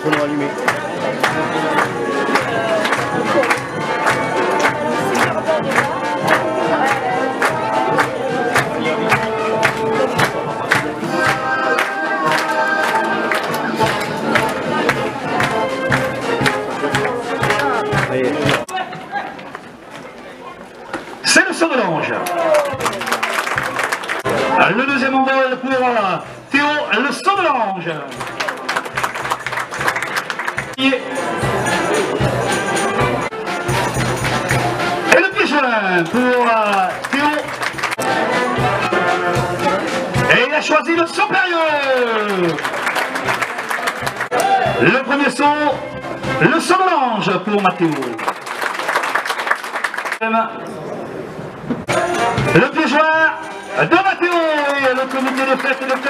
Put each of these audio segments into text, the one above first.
chrono allumé. C'est le saut de l'ange. Le deuxième envol pour Théo, le saut de l'ange. Et le pied joint pour Théo. Et il a choisi le saut périlleux. Le premier saut, le saut de l'ange pour Mathéo. Le pied joint de Mathéo et le comité de fête de Club.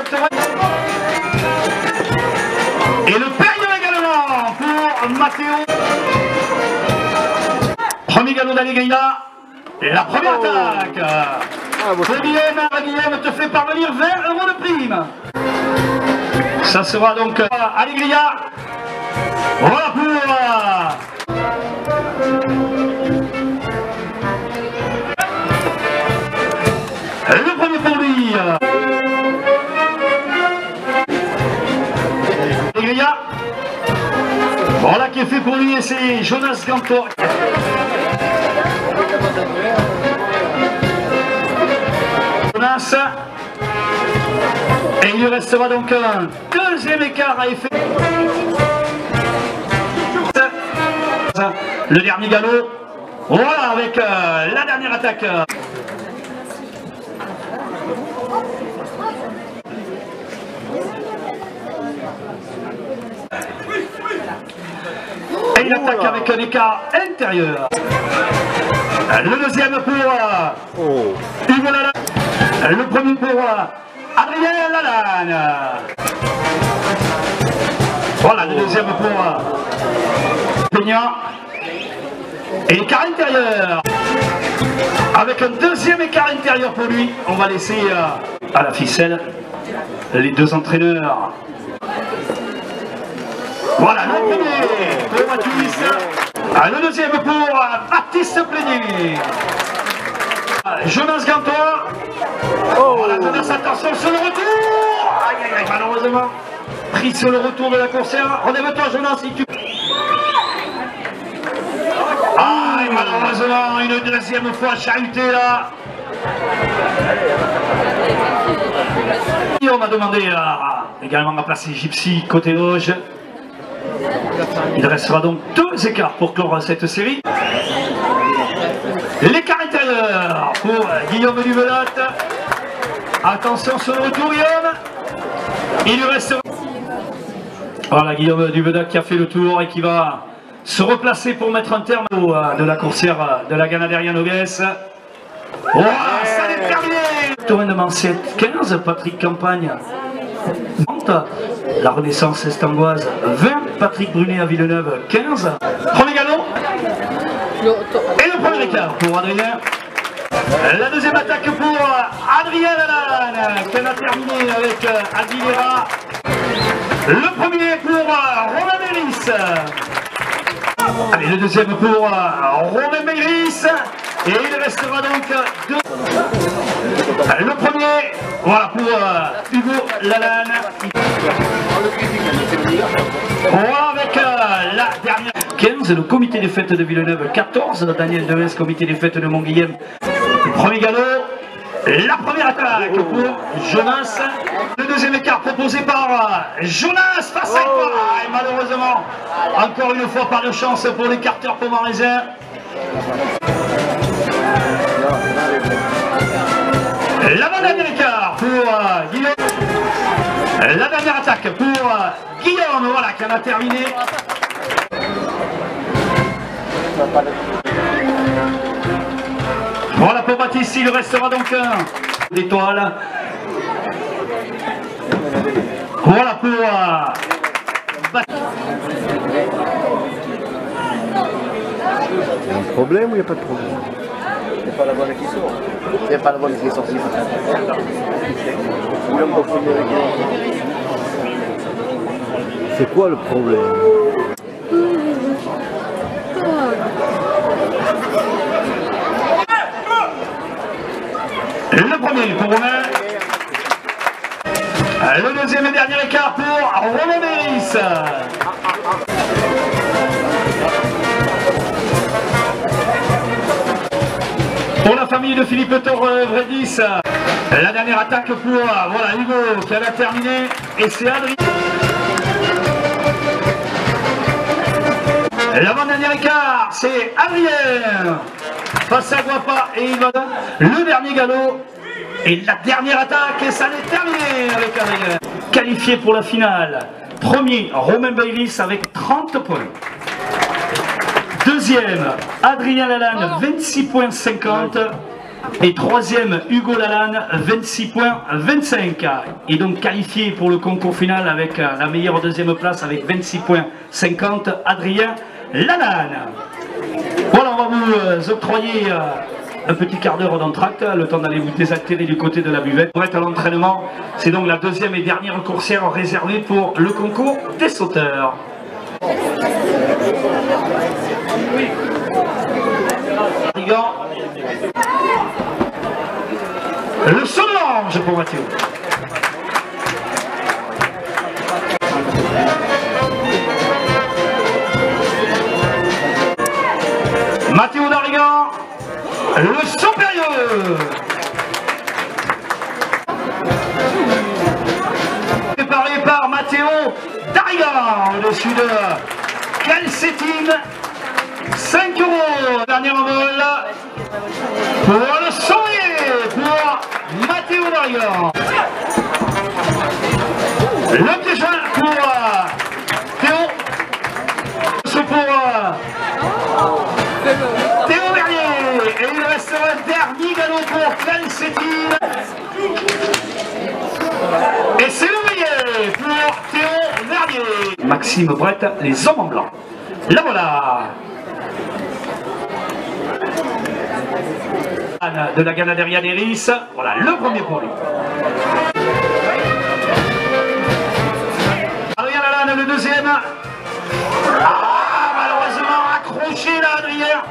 Et le périlleux également pour Mathéo. Premier galop d'Allegria. Et la première attaque. Pour Guillaume te fait parvenir 20 € de prime. Ça sera donc Allegria. Voilà pour... le premier pour lui. Allegria. Voilà qui est fait pour lui et c'est Jonas Gantor. Jonas. Et il lui restera donc un deuxième écart à effet. Le dernier galop. Voilà avec la dernière attaque. Et il attaque avec un écart intérieur. Le deuxième pour Hugo Lalanne. Le premier pour Adrien Lalanne. Voilà le deuxième pour Peña. Et écart intérieur. Avec un deuxième écart intérieur pour lui. On va laisser à la ficelle les deux entraîneurs. Voilà le premier pour Mathis. Le deuxième pour Baptiste Plénier. Jonas Gantois. Voilà, Jonas, attention sur le retour. Aïe aïe aïe, malheureusement. Pris sur le retour de la coursière. Relève-toi Jonas si tu... Aïe, malheureusement, une deuxième fois chahuté là. Et on a demandé également à placer Gypsy côté loge. Il restera donc deux écarts pour clore cette série. L'écart intérieur pour Guillaume Duvelotte. Attention sur le retour Guillaume. Il lui restera... Voilà Guillaume Duvelotte qui a fait le tour et qui va se replacer pour mettre un terme de la coursière de la Ganaderia Nogues. Oh, ça n'est terminé. Taurin de Mancette 15, Patrick Campagne. La Renaissance Estangoise 20, Patrick Brunet à Villeneuve 15. Premier galop. Et le premier écart pour Adrien. La deuxième attaque pour Adrien Lalanne qui en a terminé avec Aguilera. Le premier pour Romain Méris. Allez, le deuxième pour Romain Méris. Et il restera donc deux. Le premier, voilà pour Hugo Lalanne. Voilà avec la dernière. 15, le comité des fêtes de Villeneuve. 14, Daniel Deves, comité des fêtes de Montguillem. Premier galop. La première attaque pour Jonas. Le deuxième écart proposé par Jonas face à toi. Et malheureusement, encore une fois, pas de chance pour les carteurs pomaraisin. L'avant-dernier écart pour Guillaume. La dernière attaque pour Guillaume, voilà, qui en a terminé. Voilà pour Baptiste, il restera donc un d'étoile. Voilà pour Baptiste. Il y a un problème ou il n'y a pas de problème? C'est pas la bonne qui sort. C'est pas la bonne qui est sortie. Il a pas C'est quoi le problème? Le premier pour Romain. Le deuxième et dernier écart pour Romain Béris. Pour la famille de Philippe Torre-Vredis, la dernière attaque pour voilà, Hugo qui avait terminé et c'est Adrien. L'avant-dernier écart, c'est Adrien face à Guapa et il va le dernier galop et la dernière attaque et ça l'est terminé avec Adrien. Qualifié pour la finale, premier Romain Béris avec 30 points. Deuxième, Adrien Lalanne, 26 points 50. Et troisième, Hugo Lalanne, 26 points 25. Et donc qualifié pour le concours final avec la meilleure deuxième place avec 26 points 50, Adrien Lalanne. Voilà, on va vous octroyer un petit quart d'heure d'entracte, le temps d'aller vous désaltérer du côté de la buvette. Pour être à l'entraînement, c'est donc la deuxième et dernière coursière réservée pour le concours des sauteurs. Le saut de l'ange pour Mathieu. Mathieu d'Arigan, le saut périlleux. Préparé par Mathieu d'Arigan, au-dessus de Calcétine. 5 €, dernier vol pour le sourire pour Mathieu d'Arigan. Le pied joint pour Théo. Ce pour Théo Vernier. Et il reste un dernier galop pour Calcétine. Et c'est le meilleur pour Théo Vernier. Maxime Brett, les hommes en blanc. La voilà. De la Ganaderia d'Eris, voilà le premier pour lui. Adrien Lalanne, le deuxième. Ah, malheureusement accroché là, Adrien.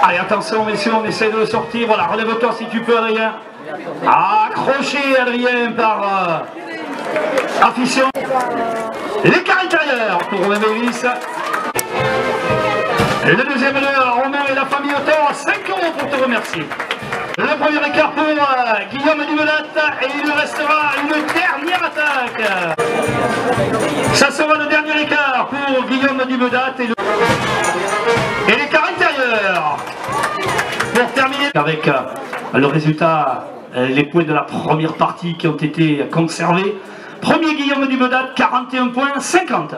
Allez, attention messieurs, on essaie de le sortir. Voilà, relève-toi si tu peux, Adrien. Accroché, Adrien, par Affition. L'écart intérieur pour Romain Béris. Et le deuxième de Romain et la famille Autor, 5 € pour te remercier. Le premier écart pour Guillaume Dubedat et il lui restera une dernière attaque. Ça sera le dernier écart pour Guillaume Dubedat et l'écart intérieur. Pour terminer avec le résultat, les points de la première partie qui ont été conservés. Premier Guillaume Dubedat, 41 points 50.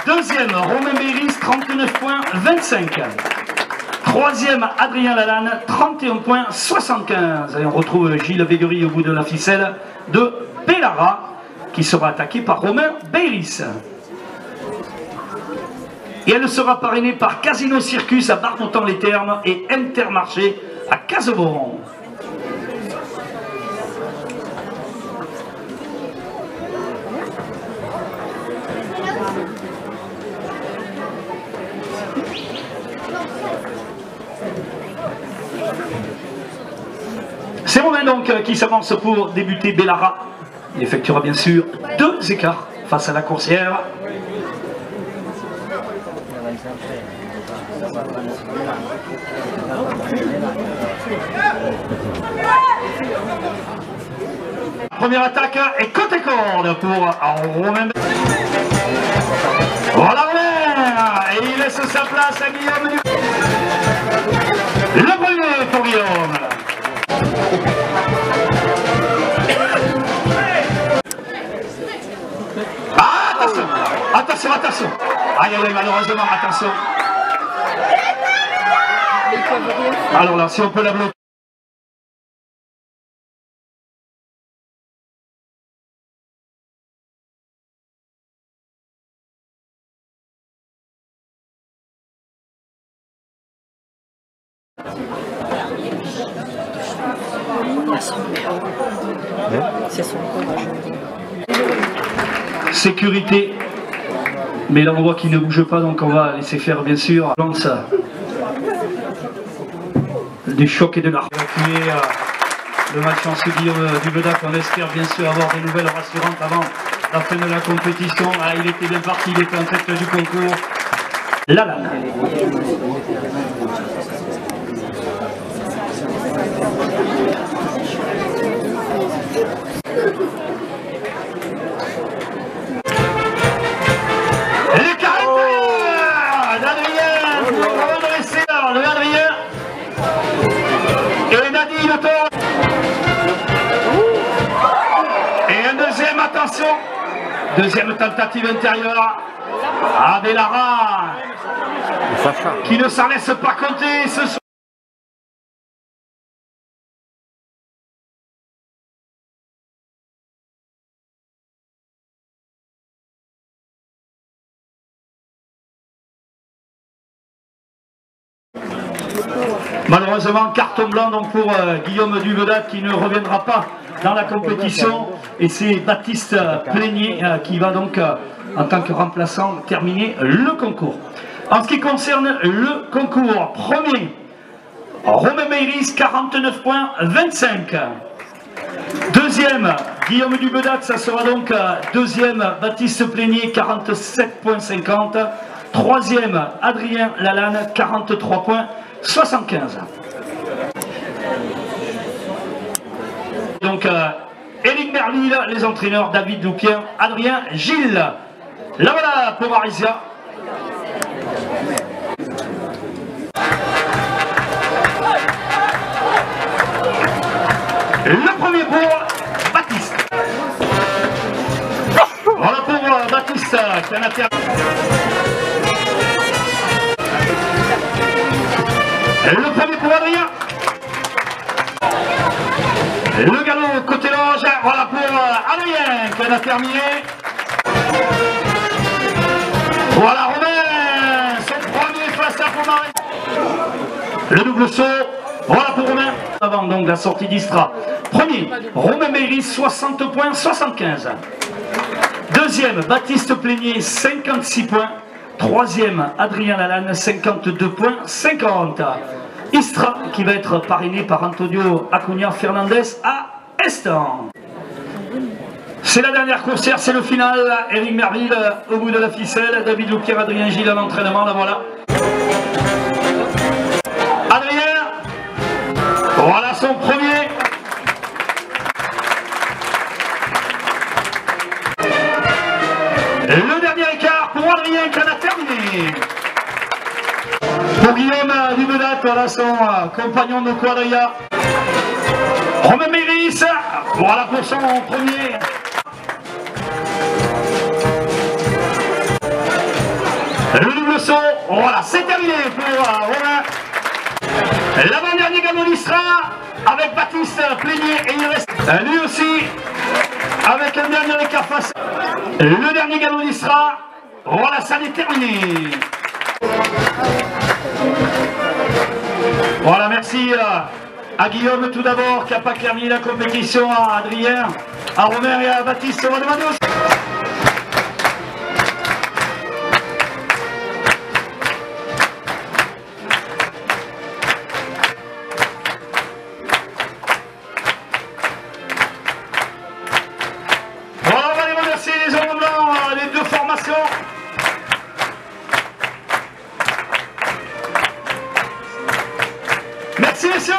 Deuxième, Romain Béris, 39 points 25. Troisième, Adrien Lalanne, 31 points 75. Et on retrouve Gilles Véguerie au bout de la ficelle de Bellara, qui sera attaqué par Romain Béris. Et elle sera parrainée par Casino Circus à Barnotan-les-Thermes et Intermarché à Casebonne. C'est Romain donc qui s'avance pour débuter Bellara. Il effectuera bien sûr 2 écarts face à la coursière. La première attaque est côté corde pour Romain. Voilà Romain. Et il laisse sa place à Guillaume. Le premier pour Guillaume. Ah, attention. Attention, attention. Aïe, aïe, malheureusement, attention. Alors là, si on peut la bloquer. sécurité. Mais là on voit qu'il ne bouge pas, donc on va laisser faire bien sûr. Lance du choc et de l'art. Le malchanceux Guillaume Dubedac, on espère bien sûr avoir des nouvelles rassurantes avant la fin de la compétition. Ah, il était bien parti, il était en tête du concours. Lalanne. Les caractères d'Adrien pour redresser le Adrien et Nadine le tour. Et un deuxième, attention, deuxième tentative intérieure. Adélara qui ne s'en laisse pas compter ce soir. Malheureusement, carton blanc donc pour Guillaume Dubedac qui ne reviendra pas dans la compétition. Et c'est Baptiste Plénier qui va donc, en tant que remplaçant, terminer le concours. En ce qui concerne le concours, premier, Romain Meiris, 49 points, 25. Deuxième, Guillaume Dubedac, ça sera donc deuxième, Baptiste Plénier, 47 points, 50. Troisième, Adrien Lalanne, 43 points, 75. Donc, Éric Merville, les entraîneurs, David Doupien, Adrien Gilles. Là voilà pour Arisia. Le premier pour Baptiste. Voilà pour Baptiste qui en a terminé. Le premier pour Adrien. Le galop côté loge. Voilà pour Adrien qui en a terminé. Voilà Romain, son premier face à Romain. Le double saut. Voilà pour Romain. Avant donc la sortie d'Istra. Premier, Romain Meiris, 60 points, 75. Deuxième, Baptiste Plénier, 56 points. Troisième, Adrien Lalanne, 52 points, 50. Istra qui va être parrainé par Antonio Acuna Fernandez à Estan. C'est la dernière coursière, c'est le final. Éric Merville au bout de la ficelle. David Loupier, Adrien Gilles à l'entraînement, la voilà. Adrien, voilà son premier. Le dernier écart pour Adrien qui en a terminé. Pour Guillaume Dubedac, voilà son compagnon de quadrilla. Romain Meiris, voilà pour son premier. Le double saut, voilà, c'est terminé pour Romain. L'avant-dernier gagnant d'Istra avec Baptiste Plénier et il reste lui aussi avec un dernier écart face. Le dernier gagnant d'Istra, voilà, ça est terminé. Voilà, merci à Guillaume tout d'abord qui n'a pas terminé la compétition, à Adrien, à Romain et à Baptiste. On va demander aussi. Voilà, on va les remercier les hommes blancs, les deux formations. Merci messieurs.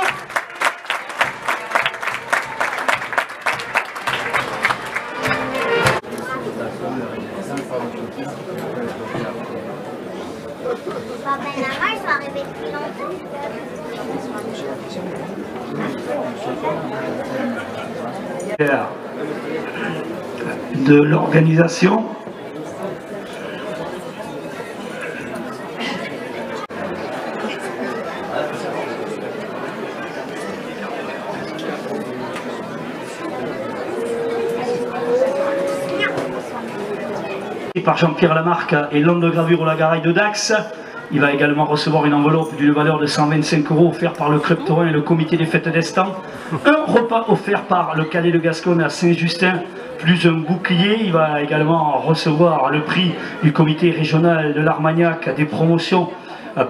De l'organisation. Par Jean-Pierre Lamarque et l'homme de gravure au Lagaraille de Dax. Il va également recevoir une enveloppe d'une valeur de 125 € offerte par le Club Taurin et le comité des fêtes d'Estaing. Un repas offert par le Calais de Gascogne à Saint-Justin, plus un bouclier. Il va également recevoir le prix du comité régional de l'Armagnac des promotions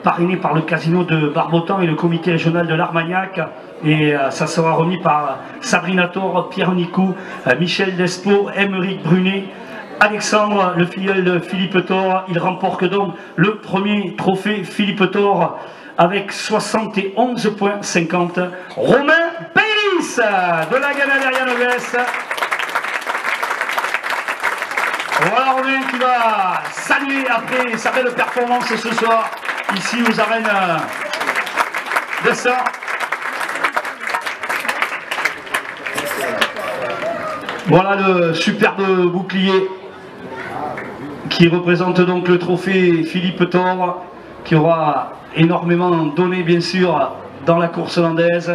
parrainé par le casino de Barbotan et le comité régional de l'Armagnac. Et ça sera remis par Sabrina Thor, Pierre Nicou, Michel Despo, Émeric Brunet, Alexandre, le filleul de Philippe Thor. Il remporte donc le premier trophée Philippe Thor avec 71,50 points. Romain Peyris de la Ganaderia Noguès. Voilà Romain qui va saluer après sa belle performance ce soir ici aux arènes d'Estaing. Voilà le superbe bouclier qui représente donc le trophée Philippe Thor, qui aura énormément donné bien sûr dans la course landaise.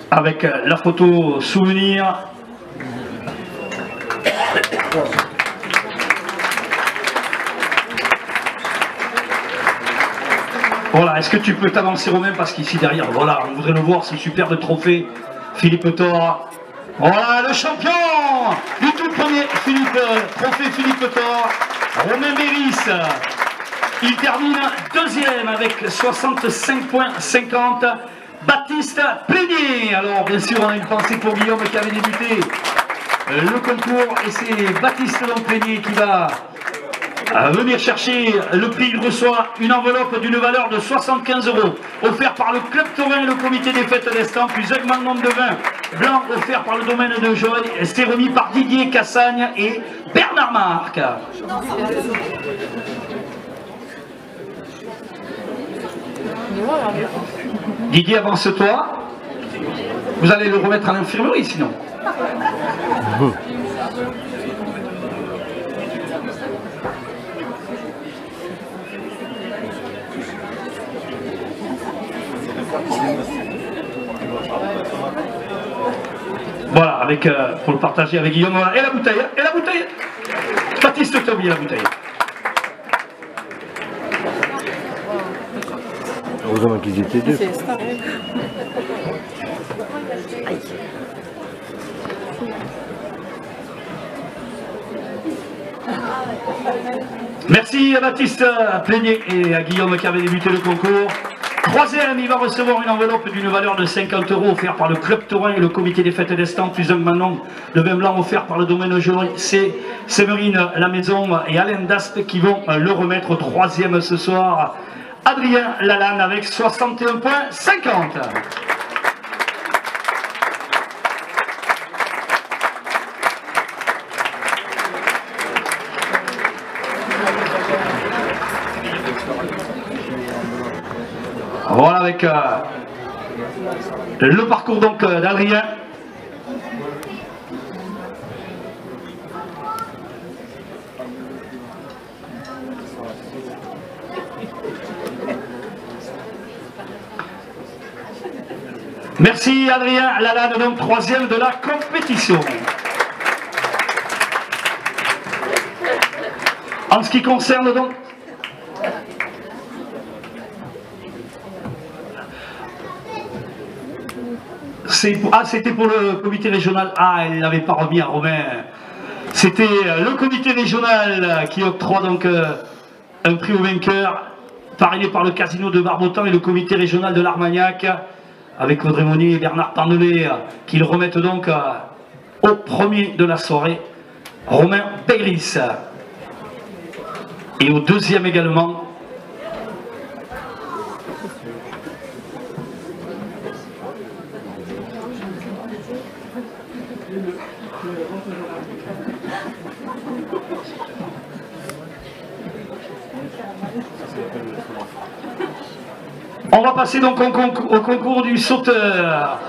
Avec la photo souvenir. Voilà, est-ce que tu peux t'avancer Romain, parce qu'ici derrière, voilà, on voudrait le voir, ce superbe trophée Philippe Thor. Voilà le champion du tout premier trophée Philippe Thor, Romain Peyris. Il termine deuxième avec 65,50 points. Baptiste Plénier. Alors bien sûr on a une pensée pour Guillaume qui avait débuté le concours, et c'est Baptiste Plénier qui va venir chercher le prix. Il reçoit une enveloppe d'une valeur de 75 € offert par le Club Taurin et le comité des fêtes d'Estaing, plus un grand nombre de vins blancs offert par le domaine de Joy. C'est remis par Didier Cassagne et Bernard Marc. Didier, avance-toi. Vous allez le remettre à l'infirmerie sinon. Voilà, avec pour le partager avec Guillaume. Voilà. Et la bouteille, et la bouteille. Baptiste, t'as oublié la bouteille. Heureusement qu'ils étaient deux. Merci à Baptiste Plénier et à Guillaume qui avait débuté le concours. Troisième, il va recevoir une enveloppe d'une valeur de 50 € offerte par le Club Taurin et le comité des fêtes d'Estaing, plus un grand nombre de vins blancs offerts par le domaine Joly. C'est Séverine La Maison et Alain Daspe qui vont le remettre. Au troisième ce soir, Adrien Lalanne avec 61,50 points. Voilà avec le parcours donc d'Adrien. Merci Adrien Lalanne, donc troisième de la compétition. En ce qui concerne donc c'était pour le comité régional. Ah, il n'avait pas remis à Romain. C'était le comité régional qui octroie donc un prix au vainqueur, parrainé par le casino de Barbotan et le comité régional de l'Armagnac, avec Audrey Monnier et Bernard Parnelet, qui le remettent donc au premier de la soirée, Romain Peyris. Et au deuxième également, on va passer donc au concours du sauteur.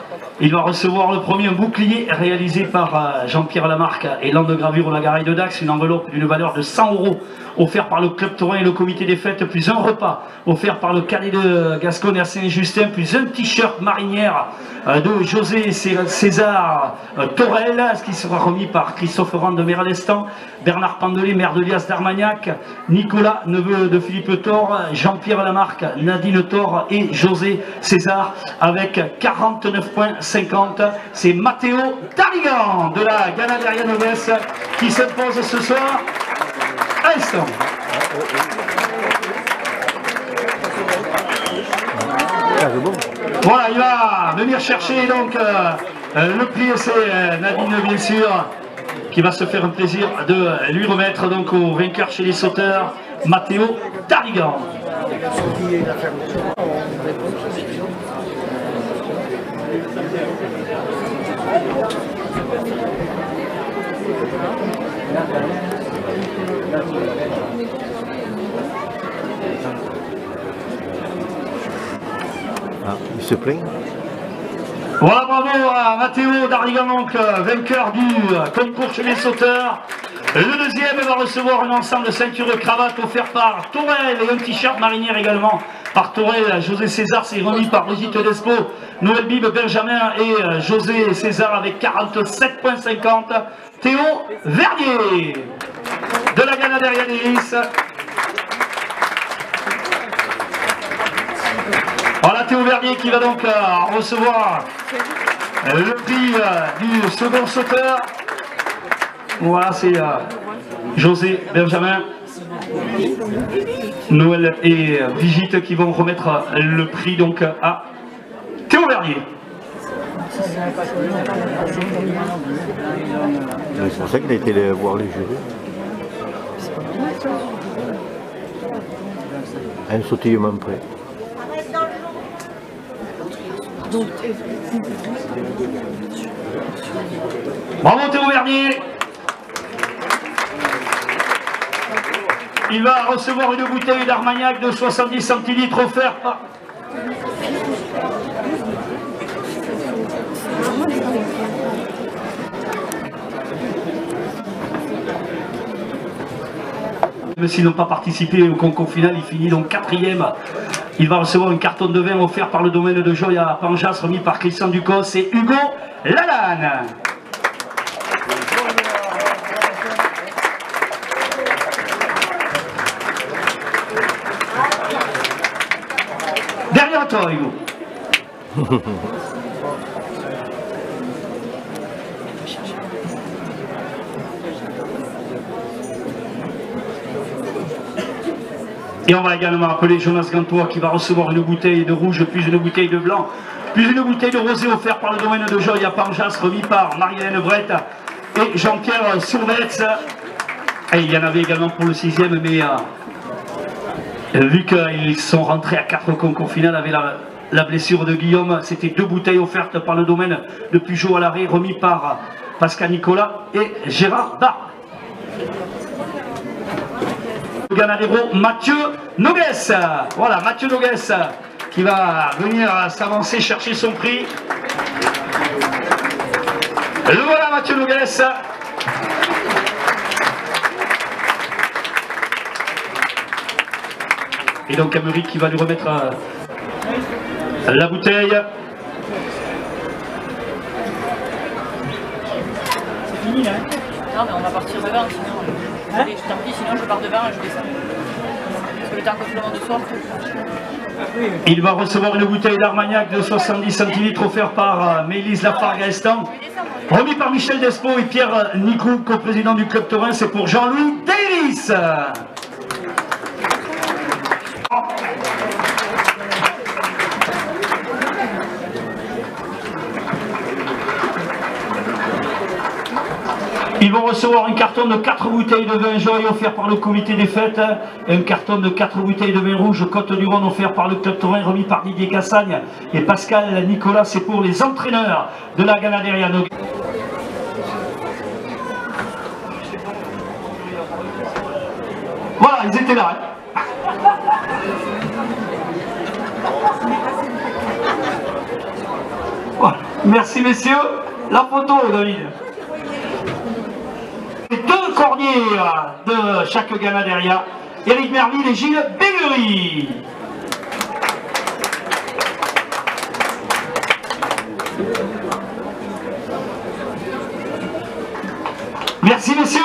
Il va recevoir le premier bouclier réalisé par Jean-Pierre Lamarque et l'an de gravure La Garaille de Dax, une enveloppe d'une valeur de 100 € offert par le Club Taurin et le comité des fêtes, plus un repas offert par le Cadet de Gascogne à Saint-Justin, plus un t-shirt marinière de José César Torel, ce qui sera remis par Christophe Rand de Méralestan, Bernard Pandelé, maire de Lias d'Armagnac, Nicolas, neveu de Philippe Thor, Jean-Pierre Lamarque, Nadine Thor et José César avec 49,50 £. C'est Matteo Darrigan de la Ganaderia Noguès qui s'impose ce soir. Instant. Voilà, il va venir chercher donc le prix, c'est Nadine bien sûr qui va se faire un plaisir de lui remettre donc au vainqueur chez les sauteurs, Matteo Darrigan. Ah, il se plaint. Voilà, bravo à Matteo Darrigan, donc vainqueur du concours chez les sauteurs. Le deuxième va recevoir un ensemble de ceintures et cravates offert par Torel et un t-shirt marinière également par Torel. José César, c'est remis par Brigitte Despo, Noël Bib, Benjamin et José César avec 47,50 £. Théo Vernier de la Ganaderia d'Iris. Voilà Théo Vernier qui va donc recevoir le prix du second sauteur. Voilà, c'est José, Benjamin, Noël et Brigitte qui vont remettre le prix donc à Théo Vernier. C'est pour ça qu'il a été voir les jurys. Un sautillement près. Bravo Théo Vernier. Il va recevoir une bouteille d'Armagnac de 70 centilitres offerte par... Même s'ils n'ont pas participé au concours final, il finit donc 4e. Il va recevoir une carton de vin offert par le domaine de Joy à Panjas, remis par Christian Ducos et Hugo Lalanne. Derrière toi, Hugo. Et on va également appeler Jonas Gantois qui va recevoir une bouteille de rouge, plus une bouteille de blanc, plus une bouteille de rosé offerte par le domaine de Joy à Panjas, remis par Marie-Hélène Brett et Jean-Pierre Sourvetz. Et il y en avait également pour le 6e, mais vu qu'ils sont rentrés à 4 concours final avec la blessure de Guillaume, c'était 2 bouteilles offertes par le domaine de Pujol à l'arrêt, remis par Pascal Nicolas et Gérard Barre. Ganadero Mathieu Noguès. Voilà, Mathieu Noguès qui va venir s'avancer chercher son prix. Le voilà Mathieu Noguès. Et donc Amérique qui va lui remettre la bouteille. C'est fini là. Non mais on va partir devant sinon. Hein? Je t'en prie, sinon je pars devant et je descends. Parce que le temps complément de soir. Il va recevoir une bouteille d'Armagnac de 70 centilitres offert par Mélise Lafargue-Estan. Remis par Michel Despo et Pierre Nicou, co-président du Club Taurin, c'est pour Jean-Louis Davis. Ils vont recevoir un carton de 4 bouteilles de vin Joy offert par le comité des fêtes, et un carton de 4 bouteilles de vin rouge Côte du Rhône offert par le Club Taurin, remis par Didier Cassagne et Pascal Nicolas. C'est pour les entraîneurs de la Ganaderia. Voilà, ils étaient là. Voilà. Merci messieurs. La photo, David. Les deux corniers de chaque Ganaderia, Éric Merville et Gilles Bellery. Merci messieurs.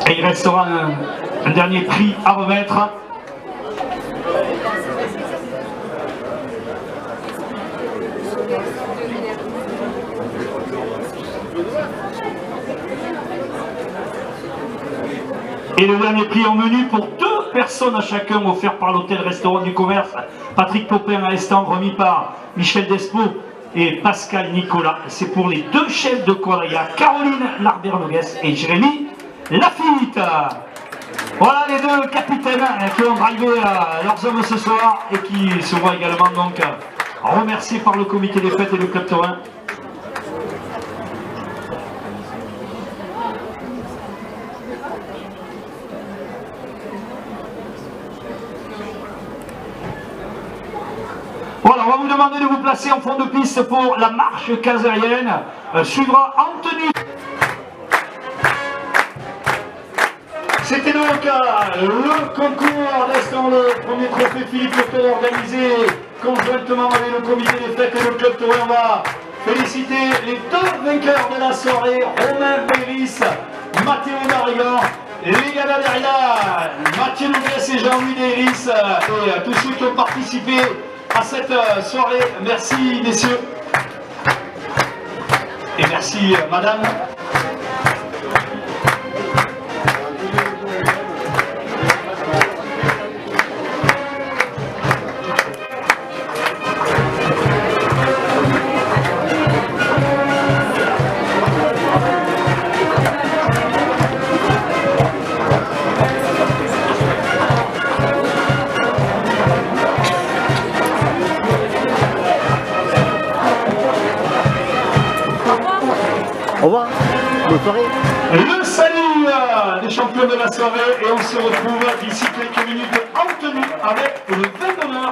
Et il restera un dernier prix à remettre. Et le dernier prix en menu pour 2 personnes à chacun, offert par l'hôtel-restaurant du commerce Patrick Popin à Estan, remis par Michel Despo et Pascal Nicolas. C'est pour les 2 chefs de quadrilla, Caroline Larbert-Noguès et Jérémy Lafitte. Voilà les 2 capitaines qui ont drivé leurs hommes ce soir et qui se voient également donc remerciés par le comité des fêtes et le club taurin. Voilà, on va vous demander de vous placer en fond de piste pour la marche casérienne. Suivra en tenue. C'était donc le concours d'Estan, le premier trophée Philippe Leclerc organisé conjointement avec le comité des fêtes et le club taurin. On va féliciter les 2 vainqueurs de la soirée, Romain Péris, Mathéo Darrigan, les Ganaderia, Mathieu Noguès et Jean-Louis Déris et tous ceux qui ont participé à cette soirée. Merci messieurs et merci madame. Au revoir, bonne soirée. Le salut des champions de la soirée et on se retrouve d'ici quelques minutes en tenue avec le vin d'honneur.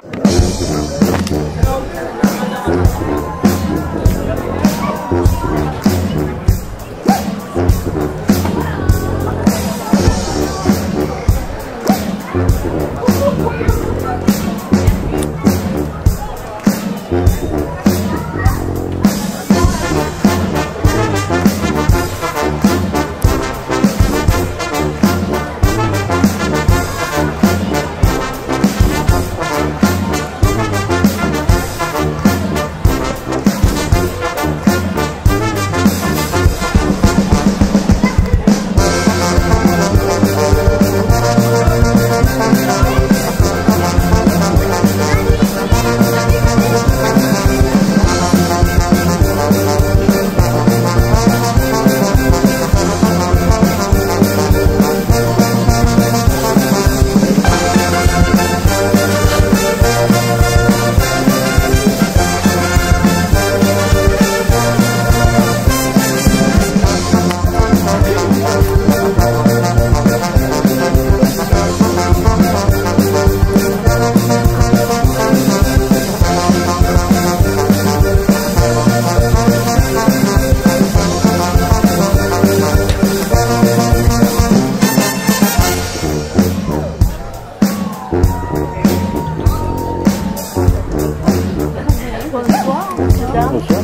Bonsoir. Bonsoir.